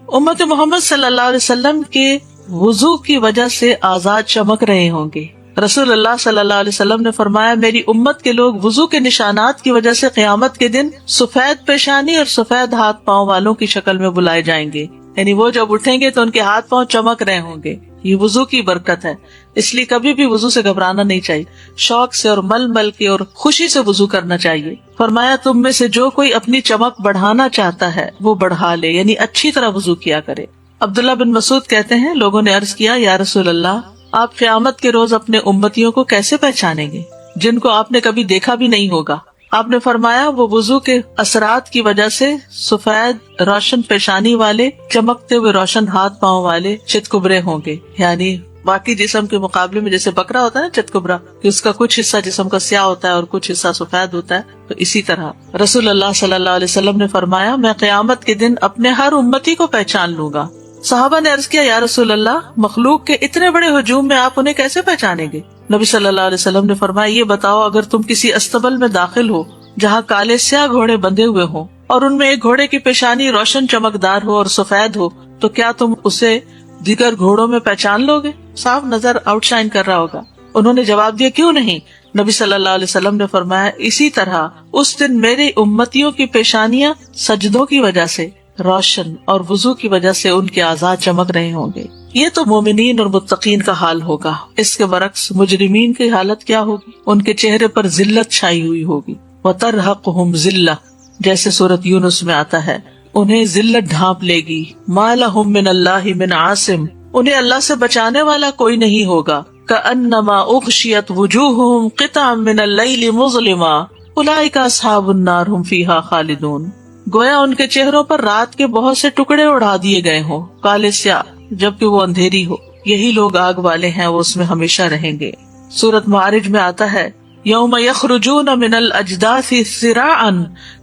امت محمد صلی اللہ علیہ وسلم کے وضو کی وجہ سے آزاد چمک رہے ہوں گے۔ رسول اللہ صلی اللہ علیہ وسلم نے فرمایا، میری امت کے لوگ وضو کے نشانات کی وجہ سے قیامت کے دن سفید پیشانی اور سفید ہاتھ پاؤں والوں کی شکل میں بلائے جائیں گے، یعنی وہ جب اٹھیں گے تو ان کے ہاتھ پاؤں چمک رہے ہوں گے۔ یہ وضو کی برکت ہے، اس لیے کبھی بھی وضو سے گھبرانا نہیں چاہیے، شوق سے اور مل مل کے اور خوشی سے وضو کرنا چاہیے۔ فرمایا، تم میں سے جو کوئی اپنی چمک بڑھانا چاہتا ہے وہ بڑھا لے، یعنی اچھی طرح وضو کیا کرے۔ عبداللہ بن مسعود کہتے ہیں، لوگوں نے عرض کیا، یا رسول اللہ، آپ قیامت کے روز اپنے امتیوں کو کیسے پہچانیں گے جن کو آپ نے کبھی دیکھا بھی نہیں ہوگا؟ آپ نے فرمایا، وہ وضو کے اثرات کی وجہ سے سفید روشن پیشانی والے، چمکتے ہوئے روشن ہاتھ پاؤں والے چت کبرے ہوں گے، یعنی باقی جسم کے مقابلے میں جیسے بکرا ہوتا ہے نا چتکبرا، کہ اس کا کچھ حصہ جسم کا سیاہ ہوتا ہے اور کچھ حصہ سفید ہوتا ہے، تو اسی طرح رسول اللہ صلی اللہ علیہ وسلم نے فرمایا میں قیامت کے دن اپنے ہر امتی کو پہچان لوں گا۔ صحابہ نے عرض کیا یا رسول اللہ، مخلوق کے اتنے بڑے ہجوم میں آپ انہیں کیسے پہچانیں گے؟ نبی صلی اللہ علیہ وسلم نے فرمایا یہ بتاؤ، اگر تم کسی استبل میں داخل ہو جہاں کالے سیاہ گھوڑے بندھے ہوئے ہوں اور ان میں ایک گھوڑے کی پیشانی روشن چمکدار ہو اور سفید ہو، تو کیا تم اسے دیگر گھوڑوں میں پہچان لو گے؟ صاف نظر آؤٹ شائن کر رہا ہوگا۔ انہوں نے جواب دیا کیوں نہیں؟ نبی صلی اللہ علیہ وسلم نے فرمایا اسی طرح اس دن میری امتیوں کی پیشانیاں سجدوں کی وجہ سے روشن اور وضو کی وجہ سے ان کے اعضاء چمک رہے ہوں گے۔ یہ تو مومنین اور متقین کا حال ہوگا۔ اس کے برعکس مجرمین کی حالت کیا ہوگی؟ ان کے چہرے پر ذلت چھائی ہوئی ہوگی۔ وَتَرْهَقُهُمْ ذِلَّةٌ، جیسے سورۃ یونس میں آتا ہے، انہیں ذلت ڈھانپ لے گی۔ مَا لَهُم مِّنَ اللَّهِ مِنْ عَاصِمٍ، انہیں اللہ سے بچانے والا کوئی نہیں ہوگا۔ كَأَنَّمَا أُغْشِيَتْ وُجُوهُهُمْ قِطَعًا مِّنَ اللَّيْلِ مُظْلِمًا أُولَٰئِكَ أَصْحَابُ النَّارِ هُمْ فِيهَا خَالِدُونَ، گویا ان کے چہروں پر رات کے بہت سے ٹکڑے اڑا دیے گئے ہوں، کالے سیاہ، جبکہ وہ اندھیری ہو، یہی لوگ آگ والے ہیں، وہ اس میں ہمیشہ رہیں گے۔ سورۃ معارج میں آتا ہے یوم یخرجون من الاجداث سراعا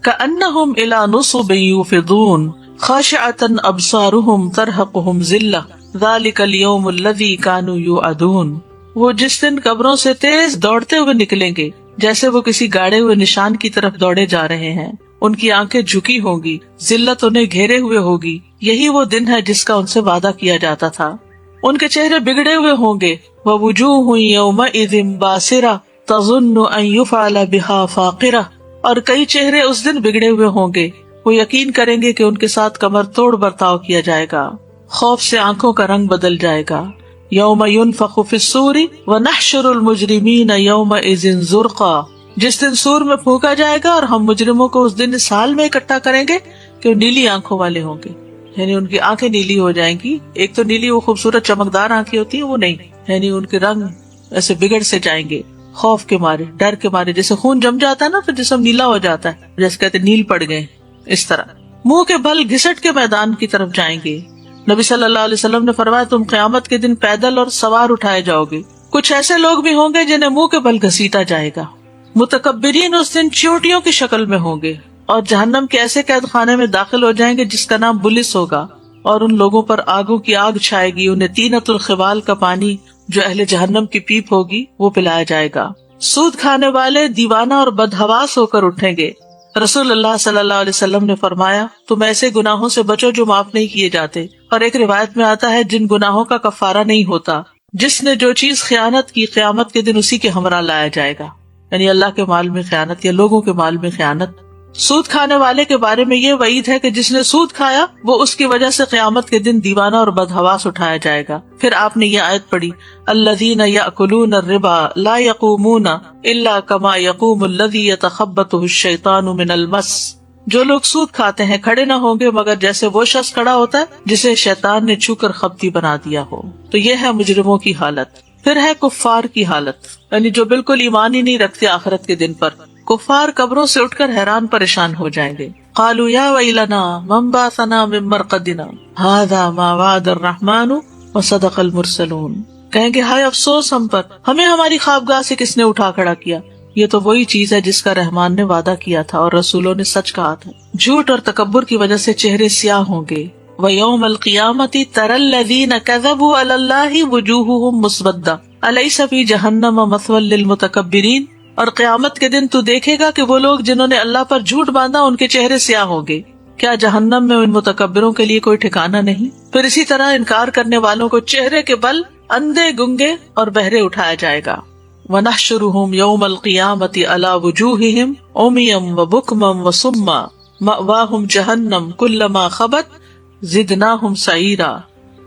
کأنہم الی نصب یوفضون خاشعۃ ابصارہم ترہقہم ذلہ ذلک اليوم الذی کانوا یوعدون، وہ جس دن قبروں سے تیز دوڑتے ہوئے نکلیں گے جیسے وہ کسی گاڑے ہوئے نشان کی طرف دوڑے جا رہے ہیں، ان کی آنکھیں جھکی ہوں گی، ذلت انہیں گھیرے ہوئے ہوگی، یہی وہ دن ہے جس کا ان سے وعدہ کیا جاتا تھا۔ ان کے چہرے بگڑے ہوئے ہوں گے، وَوُجُوهٌ يَوْمَئِذٍ بَاسِرَةٌ تَظُنُّ أَن يُفْعَلَ بِهَا فَاقِرَةٌ، اور کئی چہرے اس دن بگڑے ہوئے ہوں گے، وہ یقین کریں گے کہ ان کے ساتھ کمر توڑ برتاؤ کیا جائے گا، خوف سے آنکھوں کا رنگ بدل جائے گا۔ یوم ينفخ في الصور ونحشر المجرمین یومئذ زرقا، جس دن سور میں پھونکا جائے گا اور ہم مجرموں کو اس دن اس حال میں اکٹھا کریں گے کہ وہ نیلی آنکھوں والے ہوں گے، یعنی ان کی آنکھیں نیلی ہو جائیں گی۔ ایک تو نیلی وہ خوبصورت چمکدار آنکھیں ہوتی ہیں، وہ نہیں، یعنی ان کے رنگ ایسے بگڑ سے جائیں گے، خوف کے مارے، ڈر کے مارے، جیسے خون جم جاتا ہے نا تو جسم نیلا ہو جاتا ہے، جیسے کہتے نیل پڑ گئے، اس طرح منہ کے بل گھسٹ کے میدان کی طرف جائیں گے۔ نبی صلی اللہ علیہ وسلم نے فرمایا تم قیامت کے دن پیدل اور سوار اٹھائے جاؤ گے، کچھ ایسے لوگ بھی ہوں گے جنہیں منہ کے بل گھسیٹا جائے گا۔ متکبرین اس دن چیونٹیوں کی شکل میں ہوں گے اور جہنم کے ایسے قید خانے میں داخل ہو جائیں گے جس کا نام بلس ہوگا، اور ان لوگوں پر آگوں کی آگ چھائے گی، انہیں طینۃ الخوال کا پانی جو اہل جہنم کی پیپ ہوگی وہ پلایا جائے گا۔ سود کھانے والے دیوانہ اور بدحواس ہو کر اٹھیں گے۔ رسول اللہ صلی اللہ علیہ وسلم نے فرمایا تم ایسے گناہوں سے بچو جو معاف نہیں کیے جاتے، اور ایک روایت میں آتا ہے جن گناہوں کا کفارہ نہیں ہوتا، جس نے جو چیز خیانت کی قیامت کے دن اسی کے ہمراہ لایا جائے گا، یعنی اللہ کے مال میں خیانت یا لوگوں کے مال میں خیانت۔ سود کھانے والے کے بارے میں یہ وعید ہے کہ جس نے سود کھایا وہ اس کی وجہ سے قیامت کے دن دیوانہ اور بدحواس اٹھایا جائے گا۔ پھر آپ نے یہ آیت پڑھی الذین یأکلون الربا لا یقومون الا کما یقوم الذی یتخبطہ الشیطان من المس، جو لوگ سود کھاتے ہیں کھڑے نہ ہوں گے مگر جیسے وہ شخص کھڑا ہوتا ہے جسے شیطان نے چھو کر خبتی بنا دیا ہو۔ تو یہ ہے مجرموں کی حالت۔ پھر ہے کفار کی حالت، یعنی جو بالکل ایمان ہی نہیں رکھتے آخرت کے دن پر۔ کفار قبروں سے اٹھ کر حیران پریشان ہو جائیں گے۔ قالوا یا ویلنا من بعثنا من مرقدنا ھذا ما وعد الرحمن وصدق المرسلون، کہیں گے ہائے افسوس ہم پر، ہمیں ہماری خوابگاہ سے کس نے اٹھا کھڑا کیا، یہ تو وہی چیز ہے جس کا رحمان نے وعدہ کیا تھا اور رسولوں نے سچ کہا تھا۔ جھوٹ اور تکبر کی وجہ سے چہرے سیاہ ہوں گے۔ وَيَوْمَ الْقِيَامَةِ تَرَى الَّذِينَ كَذَبُوا عَلَى اللَّهِ وُجُوهُهُمْ مُسْوَدَّةٌ أَلَيْسَ فِي جَهَنَّمَ مَثْوًى لِلْمُتَكَبِّرِينَ، اور قیامت کے دن تو دیکھے گا کہ وہ لوگ جنہوں نے اللہ پر جھوٹ باندھا ان کے چہرے سیاہ ہوں گے، کیا جہنم میں ان متکبروں کے لیے کوئی ٹھکانہ نہیں؟ پھر اسی طرح انکار کرنے والوں کو چہرے کے بل اندھے، گنگے اور بہرے اٹھایا جائے گا۔ وَنَحْشُرُهُمْ يَوْمَ الْقِيَامَةِ عَلَى وُجُوهِهِمْ عُمْيًا وَبُكْمًا وَصُمًّا مَأْوَاهُمْ جَهَنَّمُ كُلَّمَا خَبَتْ زِدْنَاهُمْ سَعِيرًا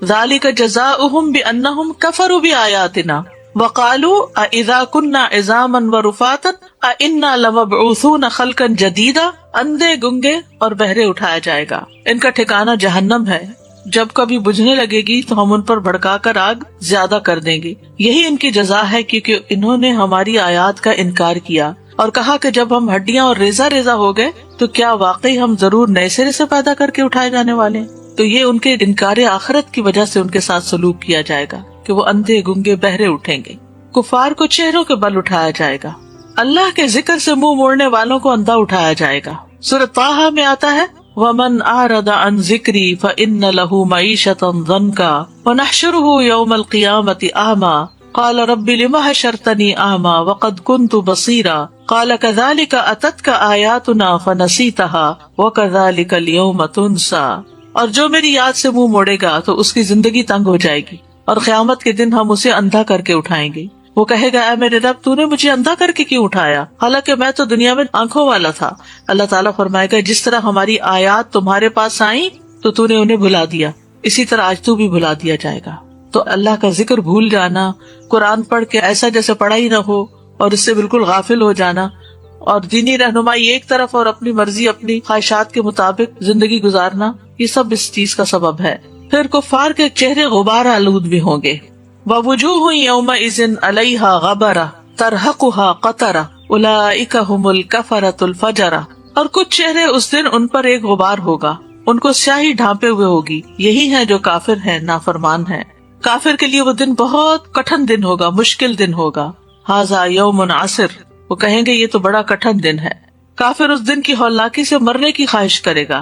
ذَلِكَ جَزَاؤُهُمْ بِأَنَّهُمْ كَفَرُوا بِآيَاتِنَا وَقَالُوا أَإِذَا كُنَّا عِظَامًا وَرُفَاتًا أَإِنَّا لَمَبْعُوثُونَ خَلْقًا جَدِيدًا، اندھے، گنگے اور بہرے اٹھایا جائے گا، ان کا ٹھکانہ جہنم ہے، جب کبھی بجھنے لگے گی تو ہم ان پر بھڑکا کر آگ زیادہ کر دیں گے، یہی ان کی جزا ہے کیونکہ انہوں نے ہماری آیات کا انکار کیا اور کہا کہ جب ہم ہڈیاں اور ریزہ ریزہ ہو گئے تو کیا واقعی ہم ضرور نئے سرے سے پیدا کر کے اٹھائے جانے والے ہیں؟ تو یہ ان کے انکار آخرت کی وجہ سے ان کے ساتھ سلوک کیا جائے گا۔ کہ وہ اندھے گنگے بہرے اٹھیں گے. کفار کو چہروں کے بل اٹھایا جائے گا. اللہ کے ذکر سے منہ موڑنے والوں کو اندھا اٹھایا جائے گا. سورۃ طٰہٰ میں آتا ہے وَمَنْ أَعْرَضَ عَنْ ذِكْرِي فَإِنَّ لَهُ مَعِيشَةً ضَنْكًا وَنَحْشُرُهُ يَوْمَ الْقِيَامَةِ أَعْمَى قَالَ رَبِّ لِمَ حَشَرْتَنِي أَعْمَى وَقَدْ كُنْتُ بَصِيرًا قَالَ كَذَلِكَ أَتَتْكَ آيَاتُنَا فَنَسِيتَهَا وَكَذَلِكَ الْيَوْمَ تُنْسَى. اور جو میری یاد سے منہ موڑے گا تو اس کی زندگی تنگ ہو جائے گی اور قیامت کے دن ہم اسے اندھا کر کے اٹھائیں گے. وہ کہے گا اے میرے رب تو نے مجھے اندھا کر کے کیوں اٹھایا حالانکہ میں تو دنیا میں آنکھوں والا تھا. اللہ تعالیٰ فرمائے گا جس طرح ہماری آیات تمہارے پاس آئیں تو نے انہیں بھلا دیا اسی طرح آج تو بھی بھلا دیا جائے گا. تو اللہ کا ذکر بھول جانا, قرآن پڑھ کے ایسا جیسے پڑھا ہی نہ ہو اور اس سے بالکل غافل ہو جانا, اور دینی رہنمائی ایک طرف اور اپنی مرضی اپنی خواہشات کے مطابق زندگی گزارنا, یہ سب اس چیز کا سبب ہے. پھر کفار کے چہرے غبار آلود بھی ہوں گے. وَوُجُوهٌ يَوْمَئِذٍ عَلَيْهَا غَبَرَةٌ تَرْهَقُهَا قَتَرَةٌ أُولَئِكَ هُمُ الْكَفَرَةُ الْفَجَرَةُ. اور کچھ چہرے اس دن ان پر ایک غبار ہوگا, ان کو سیاہی ڈھانپے ہوئے ہوگی. یہی ہیں جو کافر ہیں, نافرمان ہیں. کافر کے لیے وہ دن بہت کٹھن دن ہوگا, مشکل دن ہوگا. هَذَا يَوْمٌ عَسِرٌ. وہ کہیں گے یہ تو بڑا کٹھن دن ہے. کافر اس دن کی ہولناکی سے مرنے کی خواہش کرے گا.